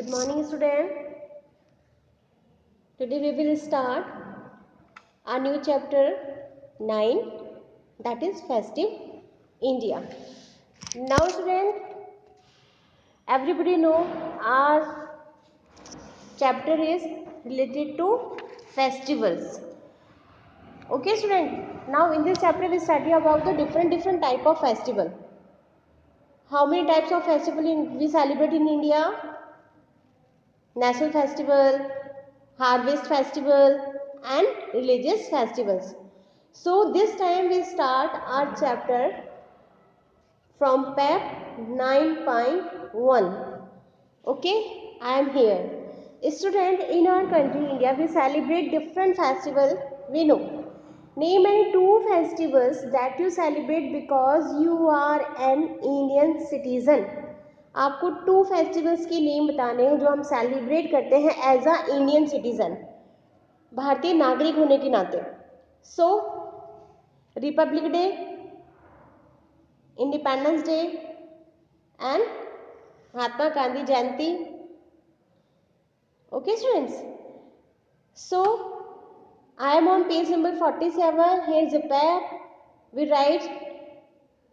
Good morning, student. Today we will start a new chapter 9, that is Festive India. Now, student, everybody know our chapter is related to festivals. Okay, student. Now, in this chapter we study about the different type of festival. How many types of festival we celebrate in India? National festival, harvest festival and religious festivals. So this time we start our chapter from PEP 9.1. Okay, I am here. Student, in our country India we celebrate different festival. We know. Name any two festivals that you celebrate because you are an Indian citizen. आपको to festivals के name बताने हैं जो हम celebrate करते हैं as a Indian citizen, भारतीय नागरिक होने के नाते. So Republic Day, Independence Day and Mahatma Gandhi Jayanti. Okay students, so I am on page number 47. Here is a pair. We write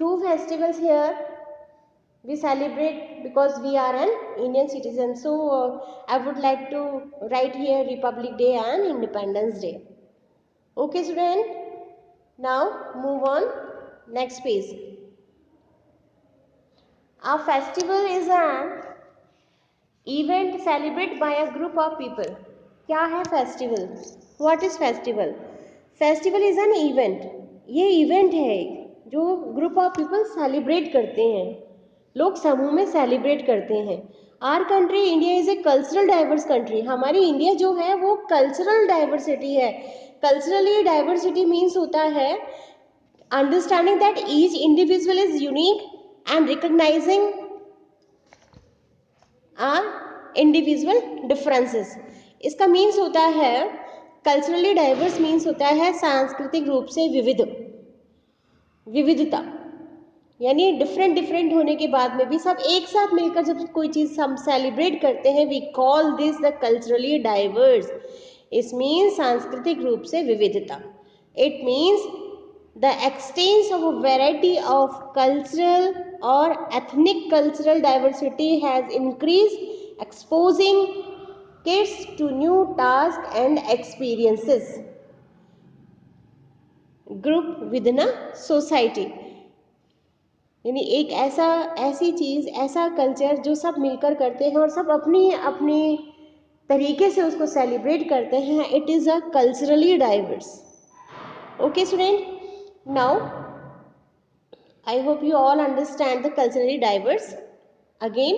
two festivals here. We celebrate because we are an Indian citizen. So I would like to write here Republic Day and Independence Day. Okay, student. Now move on. Next page. A festival is an event celebrated by a group of people. क्या है festival? What is festival? Festival is an event. ये event है जो group of people celebrate करते हैं, लोग समूह में सेलिब्रेट करते हैं. Our country India is a cultural diverse country. हमारी इंडिया जो है वो कल्चरल डाइवर्सिटी है. कल्चरली डाइवर्सिटी मीन्स होता है understanding that each individual is unique and recognizing our individual differences. इसका मीन्स होता है कल्चरली डाइवर्स मीन्स होता है सांस्कृतिक रूप से विविधता, यानी डिफरेंट होने के बाद में भी सब एक साथ मिलकर जब कोई चीज़ हम सेलिब्रेट करते हैं, we call this the culturally diverse. Is means सांस्कृतिक रूप से विविधता. It means the existence of a variety of cultural और ethnic cultural diversity has increase, exposing kids to new tasks and experiences. Group within a society, यानी एक ऐसी चीज़, ऐसा culture जो सब मिलकर करते हैं और सब अपनी अपनी तरीके से उसको सेलिब्रेट करते हैं. It is a culturally diverse. Okay student, now I hope you all understand the culturally diverse. Again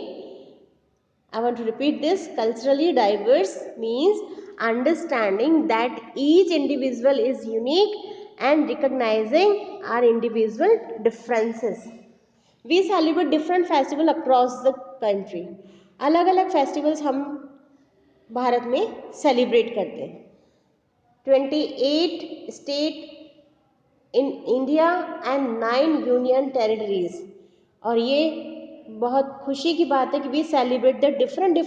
I want to repeat this. Culturally diverse means understanding that each individual is unique and recognizing our individual differences. We celebrate different festivals across the country. अलग अलग festivals हम भारत में celebrate करते हैं. 28 state in India and 9 union territories. और ये बहुत खुशी की बात है कि we celebrate the different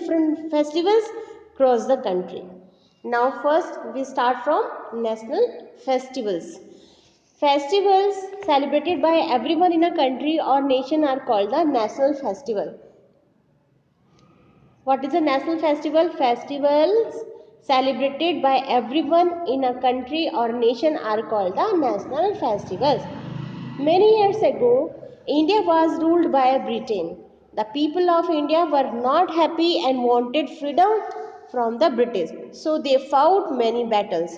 festivals cross the country. Now first we start from national festivals. Festivals celebrated by everyone in a country और nation are called the national festival. What is a national festival? Festivals celebrated by everyone in a country or nation are called the national festivals. Many years ago, India was ruled by Britain. The people of India were not happy and wanted freedom from the British. So they fought many battles.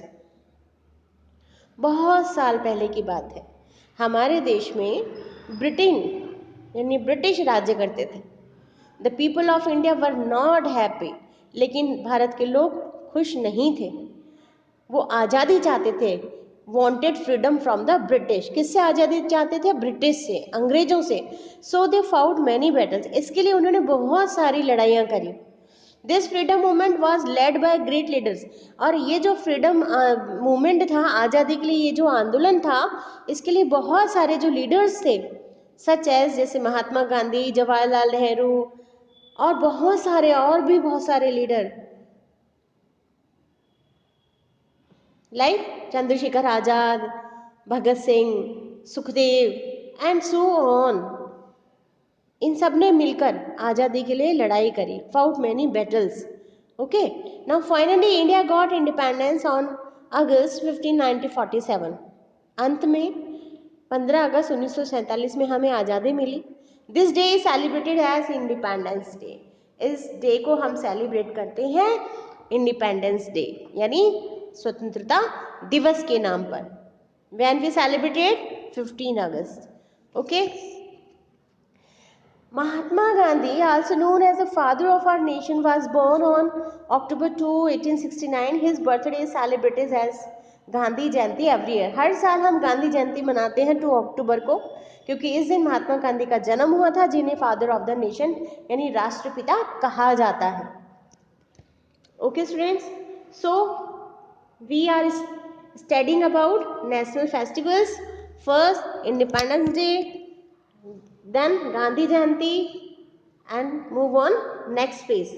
बहुत साल पहले की बात है. हमारे देश में Britain यानी ब्रिटिश राज्य करते थे. The people of India were not happy. लेकिन भारत के लोग खुश नहीं थे. वो आज़ादी चाहते थे. wanted freedom from the British. किससे आज़ादी चाहते थे? ब्रिटिश से, अंग्रेजों से. So they fought many battles. इसके लिए उन्होंने बहुत सारी लड़ाइयाँ करी. This freedom movement was led by great leaders. और ये जो फ्रीडम मूवमेंट था, आज़ादी के लिए ये जो आंदोलन था, इसके लिए बहुत सारे जो लीडर्स थे, सच एज जैसे महात्मा गांधी, जवाहरलाल नेहरू और बहुत सारे और भी बहुत सारे leader like Chandrashekhar Azad, Bhagat Singh, Sukhdev and so on, इन सब ने मिलकर आज़ादी के लिए लड़ाई करी, fought many battles. Okay, now finally India got independence on August 15, 1947. अंत में 15 अगस्त 1947 में हमें आज़ादी मिली. This day is celebrated as Independence Day. इस डे को हम सेलिब्रेट करते हैं इंडिपेंडेंस डे यानी स्वतंत्रता दिवस के नाम पर. When we celebrated 15 August. Okay, Mahatma Gandhi, also known as the father of our nation, was born on October 2, 1869. His birthday is celebrated as Gandhi Jayanti every year. हर साल हम गांधी जयंती मनाते हैं 2 अक्टूबर को, क्योंकि इस दिन महात्मा गांधी का जन्म हुआ था, जिन्हें फादर ऑफ द नेशन यानी राष्ट्रपिता कहा जाता है. Okay students, so we are studying about national festivals. First independence day, then Gandhi Jayanti, and move on next page.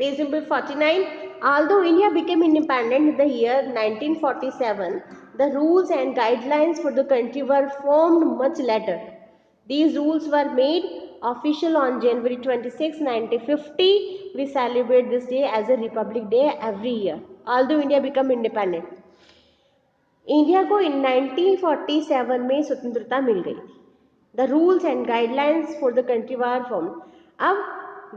Page number 49. Although India became independent in the year 1947, the rules and guidelines for the country were formed much later. These rules were made official on January 26, 1950. We celebrate this day as a Republic Day every year. Although India became independent, India को 1947 में स्वतंत्रता मिल गई थी. The rules and guidelines for the country were form. अब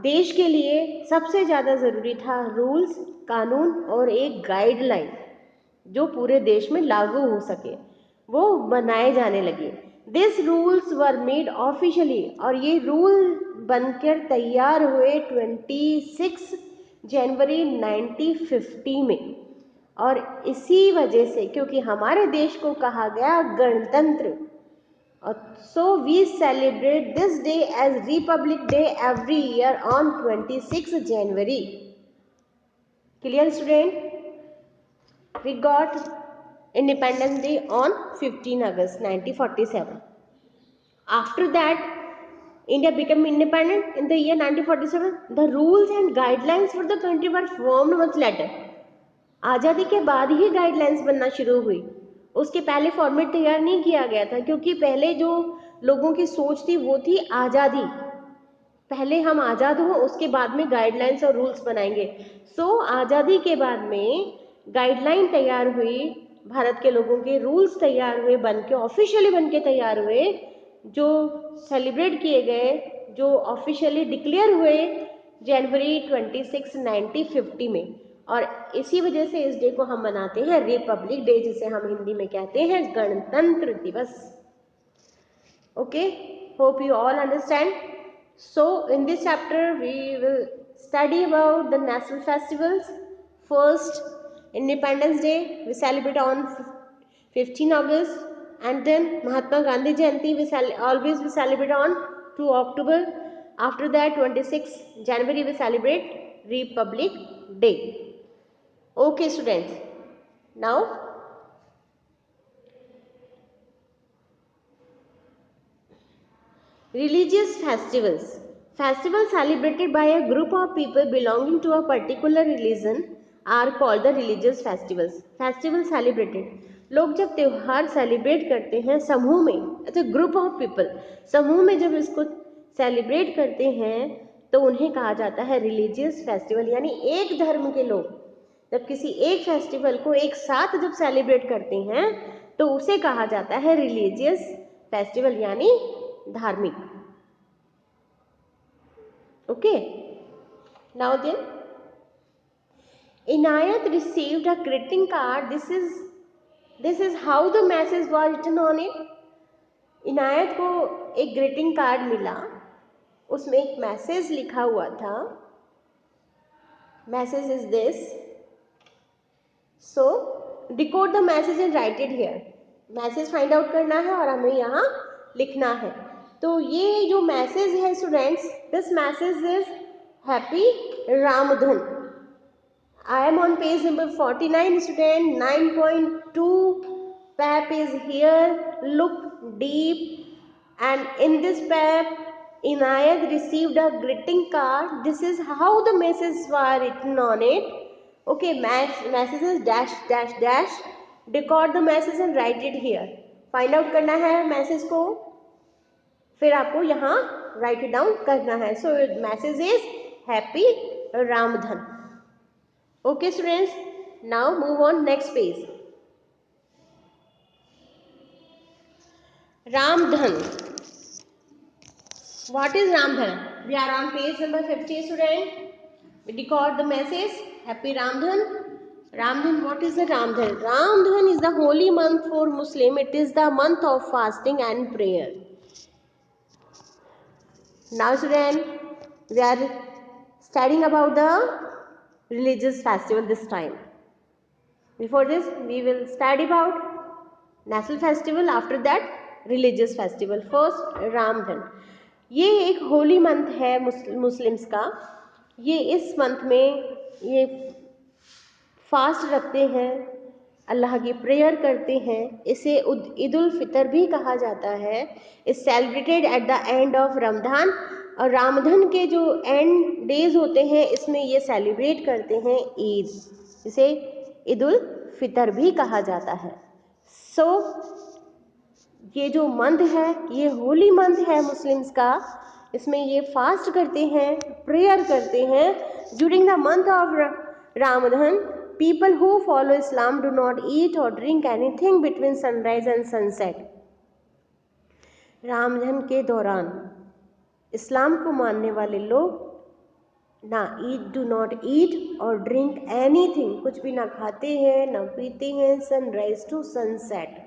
देश के लिए सबसे ज़्यादा ज़रूरी था रूल्स, कानून और एक गाइडलाइन जो पूरे देश में लागू हो सके, वो बनाए जाने लगे. This rules were made officially, और ये रूल बनकर तैयार हुए 26 जनवरी 1950 में. और इसी वजह से, क्योंकि हमारे देश को कहा गया गणतंत्र, और so we celebrate this day as republic day every year on 26 January. Clear student? We got independence day on 15 August 1947. After that India became independent in the year 1947. The rules and guidelines for the country were formed much later. आज़ादी के बाद ही guidelines बनना शुरू हुई, उसके पहले format तैयार नहीं किया गया था, क्योंकि पहले जो लोगों की सोच थी वो थी आज़ादी, पहले हम आज़ाद हों उसके बाद में गाइडलाइंस और रूल्स बनाएंगे. सो आज़ादी के बाद में गाइडलाइन तैयार हुई, भारत के लोगों के रूल्स तैयार हुए, बन के ऑफिशियली बन के तैयार हुए, जो सेलिब्रेट किए गए, जो ऑफिशियली डिक्लेयर हुए जनवरी 26, 1950 में. और इसी वजह से इस डे को हम मनाते हैं रिपब्लिक डे, जिसे हम हिंदी में कहते हैं गणतंत्र दिवस. Okay, hope you all understand. So in this chapter we will study about the national festivals. First independence day we celebrate on 15 August, and then Mahatma Gandhi Jayanti we always we celebrate on 2 October. After that 26 January we celebrate Republic Day. Okay students, now religious festivals. Festivals celebrated by a group of people belonging to a particular religion are called the religious festivals. Festival celebrated, लोग जब त्यौहार celebrate करते हैं समूह में, अच्छा group of people, समूह में जब इसको सेलिब्रेट करते हैं तो उन्हें कहा जाता है रिलीजियस फेस्टिवल. यानी एक धर्म के लोग जब किसी एक फेस्टिवल को एक साथ जब सेलिब्रेट करते हैं तो उसे कहा जाता है रिलीजियस फेस्टिवल, यानी धार्मिक. Okay, now then Inayat received a greeting card. This is how the message was written on it. इनायत को एक ग्रीटिंग कार्ड मिला, उसमें एक मैसेज लिखा हुआ था. Message is this. So decode the message and right it here. Message find out करना है और हमें यहाँ लिखना है. तो ये जो मैसेज है students, this message is happy Ramdhan. I am on page number 49 student. 9.2 pap is here. Look deep and in this pair Inayat received a greeting card. This is how the messages were written on it. Okay, messages dash dash dash. Record the message and write it here. Find out करना है message को, फिर आपको यहाँ right it down करना है. So message is happy Ramadan. Okay students, now move on next page. Ramadan. What is Ramdhan? We are on page number 50, student. We record the message. Happy Ramdhan. Ramdhan, what is the Ramdhan? Ramdhan is the holy month for Muslim. It is the month of fasting and prayer. Now, student, we are studying about the religious festival this time. Before this, we will study about national festival. After that, religious festival. First, Ramdhan. ये एक Holi month है Muslims का. ये इस month में ये fast रखते हैं, अल्लाह की प्रेयर करते हैं. इसे ईद उल फितर भी कहा जाता है. इस celebrated at the end of Ramzan. और रामधन के जो एंड डेज होते हैं इसमें ये सेलिब्रेट करते हैं ईद. इसे ईद उल फितर भी कहा जाता है. सो ये जो मंथ है ये होली मंथ है मुस्लिम्स का. इसमें ये फास्ट करते हैं, प्रेयर करते हैं. During the month of Ramadan people who follow Islam do not eat और drink anything between sunrise and sunset. Ramadan के दौरान इस्लाम को मानने वाले लोग ना डू नॉट ईट और ड्रिंक एनीथिंग, कुछ भी ना खाते हैं ना पीते हैं sunrise to sunset.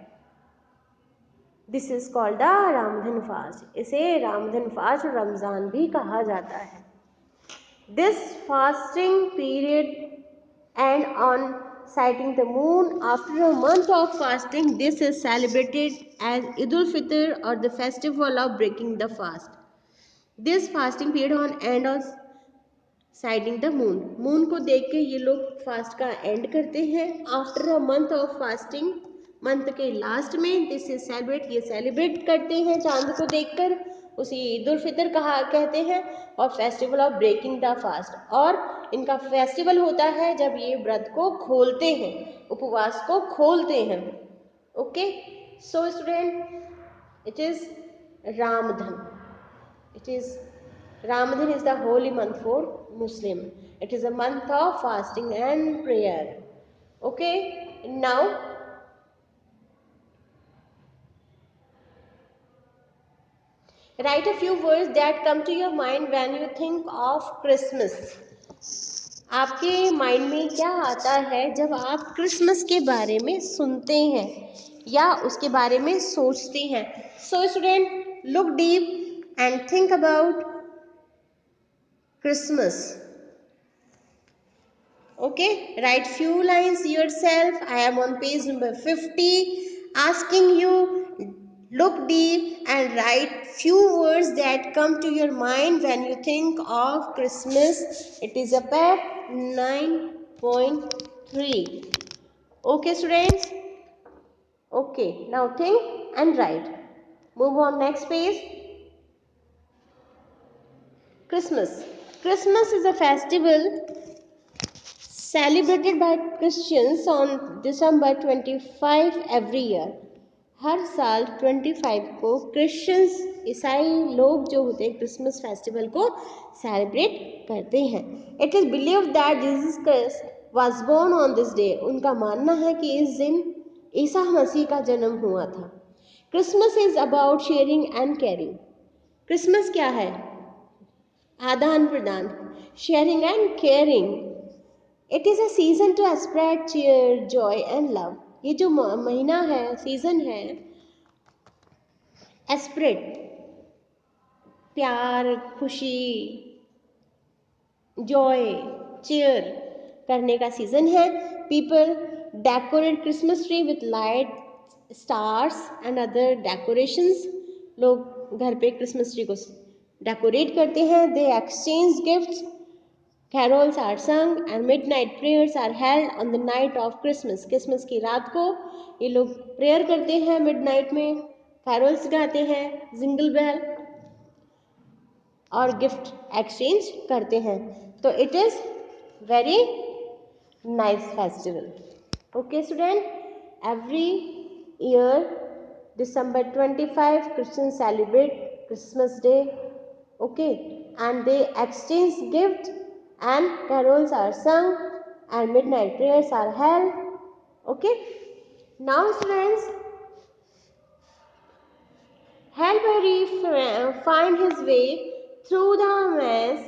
This is called the Ramadan fast. इसे रामधन फास्ट रमज़ान भी कहा जाता है. This fasting period end on sighting the moon. After a month of fasting, this is celebrated as Eid ul-Fitr or the festival of breaking the fast. This fasting period on end of sighting the moon. Moon को देख के ये लोग fast का and करते हैं. After a month of fasting, month के last में दिस इज सेलिब्रेट, ये सेलिब्रेट करते हैं चांद को देखकर. उसे ईद उल फितर कहते हैं. और festival of breaking the fast, और इनका फेस्टिवल होता है जब ये व्रत को खोलते हैं, उपवास को खोलते हैं. Okay, so student, it is Ramdhan. It is Ramadan is the holy month for Muslim. It is a month of fasting and prayer. Okay, now write a few words that come to your mind when you think of Christmas. आपके mind में क्या आता है जब आप Christmas के बारे में सुनते हैं या उसके बारे में सोचते हैं. So student, look deep and think about Christmas. Okay, write few lines yourself. I am on page number 50 asking you look deep and write few words that come to your mind when you think of Christmas. It is a page 9.3. Okay students, okay, now think and write. Move on next page. Christmas. Christmas is a festival celebrated by Christians on December 25 every year. हर साल 25 को Christians, ईसाई लोग जो होते हैं Christmas festival को celebrate करते हैं. It is believe that Jesus Christ was born on this day. उनका मानना है कि इस दिन ईसा मसीह का जन्म हुआ था. Christmas is about sharing and caring. Christmas क्या है? आदान प्रदान, sharing and caring. It is a season to spread cheer, joy and love. ये जो महीना है, सीजन है, स्प्रेड, प्यार, खुशी, जॉय, चीयर करने का सीजन है. People decorate Christmas tree with light, stars and other decorations. लोग घर पे क्रिसमस ट्री को डेकोरेट करते हैं. They exchange gifts, carols are sung and midnight prayers are held on the night of Christmas. Christmas की रात को ये लोग प्रेयर करते हैं मिडनाइट में, कैरोल्स गाते हैं, जिंगल बेल, और गिफ्ट एक्सचेंज करते हैं. तो it is very nice festival. Okay student, every year December 25 Christians celebrate Christmas Day. Okay, and they exchange gift and carols are sung and midnight prayers are held. Okay, now students, help Harry find his way through the maze.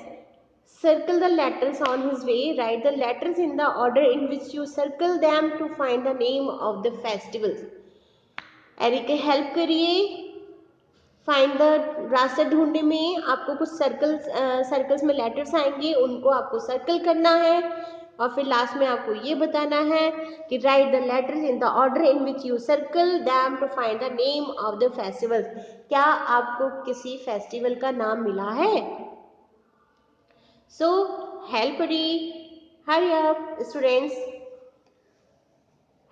Circle the letters on his way. Write the letters in the order in which you circle them to find the name of the festivals. एरी के help करिए. Find the रास्ता ढूंढने में आपको कुछ circles में letters आएंगे, उनको आपको सर्कल करना है और फिर लास्ट में आपको ये बताना है कि right the letters in the order in which you circle them to find the name of the festival. क्या आपको किसी फेस्टिवल का नाम मिला है? सो हेल्प री, हरी अप स्टूडेंट्स,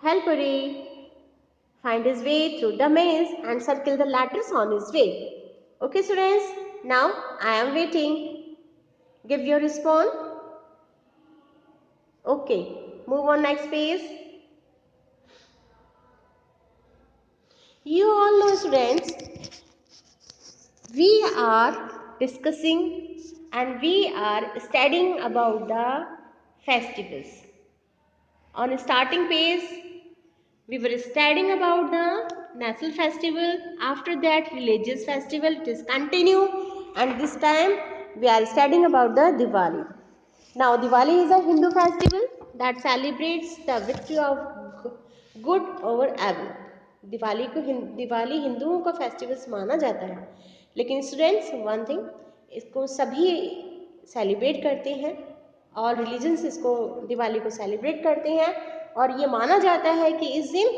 हेल्प री find his way through the maze and circle the letters on his way. Okay students, now I am waiting. Give your response. Okay, move on next page. You all know students, we are discussing and we are studying about the festivals. On starting page, we were studying about the national festival. After that, religious festival. It is continue, and this time we are studying about the Diwali. Now, Diwali is a Hindu festival that celebrates the victory of good over evil. Diwali हिंदुओं का festivals माना जाता है, लेकिन students one thing, इसको सभी celebrate करते हैं और रिलीजन्स इसको दिवाली को सेलिब्रेट करते हैं और ये माना जाता है कि इस दिन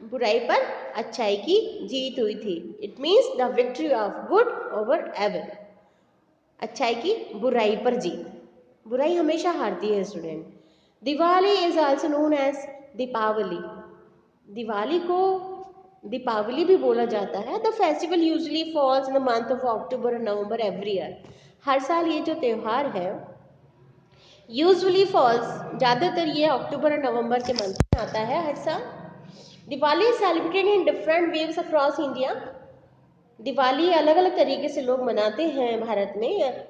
बुराई पर अच्छाई की जीत हुई थी. It means the victory of good over evil. अच्छाई की बुराई पर जीत. बुराई हमेशा हारती है student. Diwali is also known as Deepavali. Diwali को दीपावली भी बोला जाता है. The festival usually falls in the month of October और नवंबर एवरी ईयर. हर साल ये जो त्यौहार है यूजुअली फॉल्स, ज़्यादातर ये अक्टूबर और नवंबर के मंथ में आता है हर साल. Diwali is celebrated in different ways across India. Diwali अलग अलग तरीके से लोग मनाते हैं भारत में.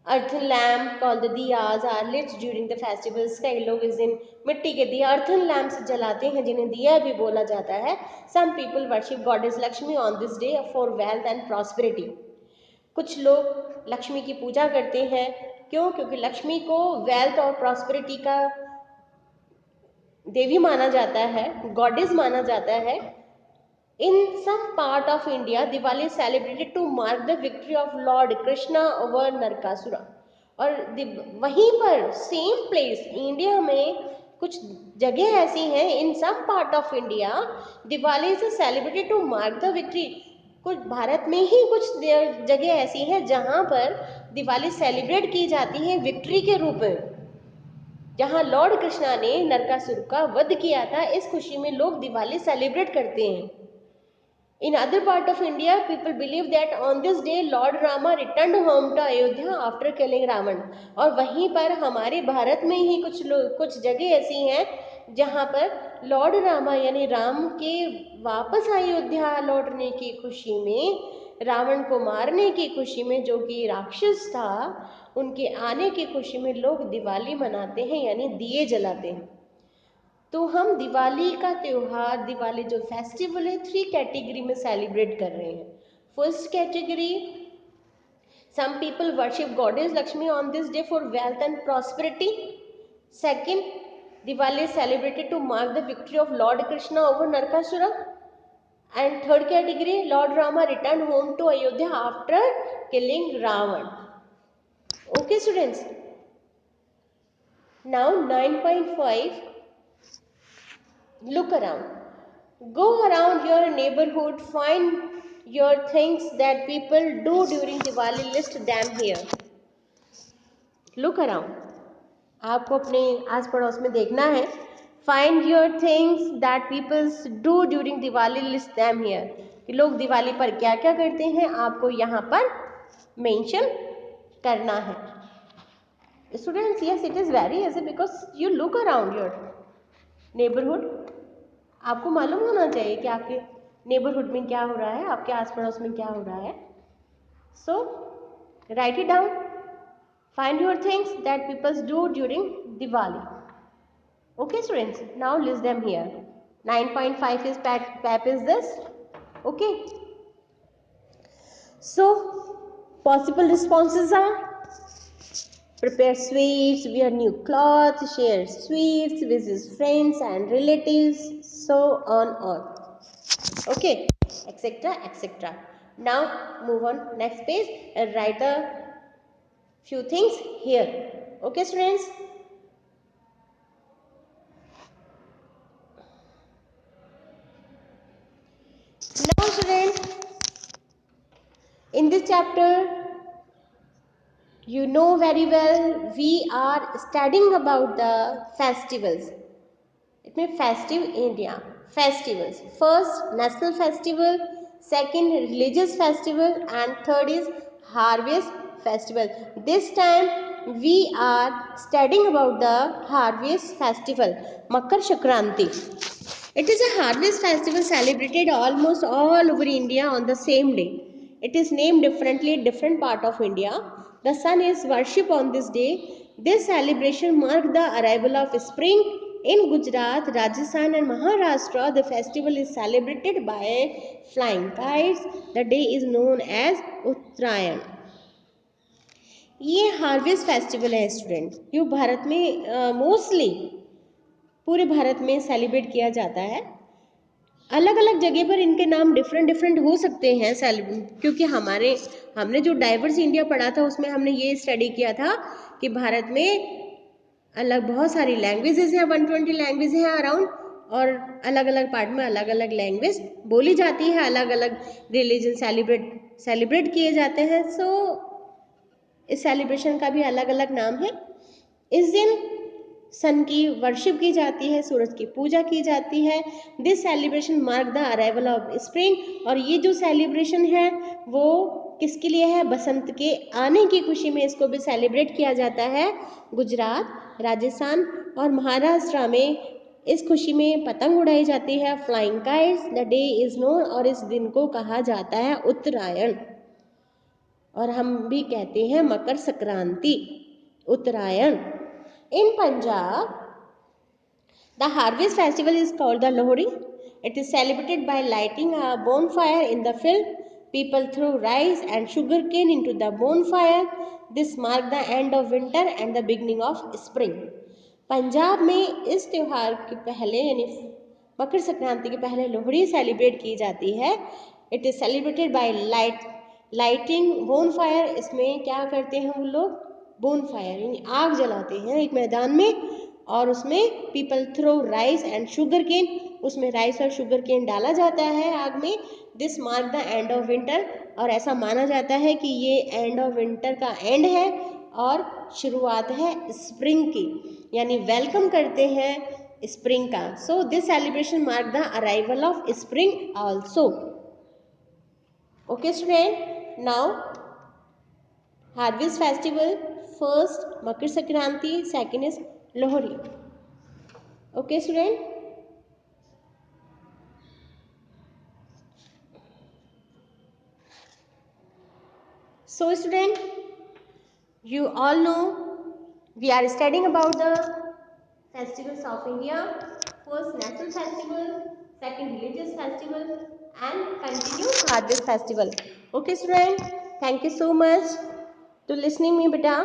Earthen lamp called the diyas are lit during the festivals. कई लोग इस दिन मिट्टी के दिया अर्थन लैम्प्स जलाते हैं जिन्हें दिया भी बोला जाता है. Some people worship goddess Lakshmi on this day for wealth and prosperity. कुछ लोग लक्ष्मी की पूजा करते हैं. क्यों? क्योंकि लक्ष्मी को वेल्थ और प्रॉस्पेरिटी का देवी माना जाता है, गॉडेस माना जाता है. In some part of India Diwali celebrated to mark the victory of Lord Krishna over Narakasura. और वहीं पर सेम प्लेस इंडिया में कुछ जगह ऐसी हैं, in some part of India Diwali से celebrated to mark the victory. कुछ भारत में ही कुछ जगह ऐसी हैं जहाँ पर दिवाली सेलिब्रेट की जाती है विक्ट्री के रूप में, जहाँ लॉर्ड कृष्णा ने नरकासुर का वध किया था. इस खुशी में लोग दिवाली सेलिब्रेट करते हैं. In other part of India, people believe that on this day Lord Rama returned home to Ayodhya after killing Ravan. और वहीं पर हमारे भारत में ही कुछ जगह ऐसी हैं जहाँ पर लॉर्ड रामा यानी राम के वापस अयोध्या लौटने की खुशी में, रावण को मारने की खुशी में, जो कि राक्षस था, उनके आने की खुशी में लोग दिवाली मनाते हैं यानी दिए जलाते हैं. तो हम दिवाली का त्यौहार, दिवाली जो फेस्टिवल है, 3 कैटेगरी में सेलिब्रेट कर रहे हैं. First category, some people worship goddess Lakshmi on this day for wealth and prosperity. Second, Diwali celebrated to mark the victory of Lord Krishna over Narakasura. And third category, lord Rama return home to Ayodhya after killing Ravan. Okay students, now 9.5. Look around. Go around your neighborhood. Find your things that people do during Diwali. List them here. Look around. आपको अपने आस पड़ोस में देखना है. Find your things that peoples do during Diwali, list them here, कि लोग दिवाली पर क्या क्या करते हैं आपको यहाँ पर मेंशन करना है। Students, yes it is very easy because you look around your neighbourhood, आपको मालूम होना चाहिए कि आपके नेबरहुड में क्या हो रहा है, आपके आस पड़ोस में क्या हो रहा है। So write it down, find your things that peoples do during Diwali. Okay students, now list them here. 9.5 is PAP is this. Okay. So possible responses are: prepare sweets, wear new clothes, share sweets, visit friends and relatives, so on. Okay, etc. etc. Now move on next page and write a few things here. Okay students. Now students, in this chapter, you know very well we are studying about the festivals. It means festive India. Festivals. First, national festival. Second, religious festival. And third is harvest festival. This time we are studying about the harvest festival, Makar Sankranti. It is a harvest festival celebrated almost all over India on the same day. It is named differently in different part of India. The sun is worshipped on this day. This celebration marks the arrival of spring. In Gujarat, Rajasthan and Maharashtra, the festival is celebrated by flying kites. The day is known as Uttarayan. ये harvest festival है student, जो भारत में mostly पूरे भारत में celebrate किया जाता है। अलग अलग जगह पर इनके नाम डिफरेंट हो सकते हैं क्योंकि हमने जो डाइवर्स इंडिया पढ़ा था उसमें हमने ये स्टडी किया था कि भारत में अलग बहुत सारी लैंग्वेजेस हैं, 120 लैंग्वेज हैं अराउंड, और अलग अलग पार्ट में अलग अलग लैंग्वेज बोली जाती है, अलग अलग रिलीजन सेलिब्रेट किए जाते हैं। सो इस सेलिब्रेशन का भी अलग अलग नाम है। इस दिन सन की वर्शिप की जाती है, सूरज की पूजा की जाती है। This celebration mark the arrival of spring, और ये जो सेलिब्रेशन है वो किसके लिए है? बसंत के आने की खुशी में इसको भी सेलिब्रेट किया जाता है। गुजरात, राजस्थान और महाराष्ट्र में इस खुशी में पतंग उड़ाई जाती है, flying kites. The day is known, और इस दिन को कहा जाता है उत्तरायण, और हम भी कहते हैं मकर संक्रांति, उत्तरायण। In Punjab, the harvest festival is called the Lohri. It is celebrated by lighting a bonfire in the field. People throw rice and sugarcane into the bonfire. This marks the end of winter and the beginning of spring. Punjab में इस त्यौहार के पहले यानी मकर संक्रांति के पहले Lohri celebrate की जाती है। It is celebrated by lighting bonfire. इसमें क्या करते हैं वो लोग? बोनफायर यानी आग जलाते हैं एक मैदान में, और उसमें people throw rice and sugar cane, उसमें राइस और शुगर केन डाला जाता है आग में। This mark the end of winter, और ऐसा माना जाता है कि ये एंड ऑफ विंटर का एंड है और शुरुआत है स्प्रिंग की, यानी वेलकम करते हैं स्प्रिंग का। So this celebration mark the arrival of spring also. Okay student, now harvest festival, first Makar Sankranti, second is Lohri. Okay student, so student, you all know we are studying about the festivals of India. First national festival, second religious festival, and continue harvest festival. Okay student, thank you so much to listening me beta.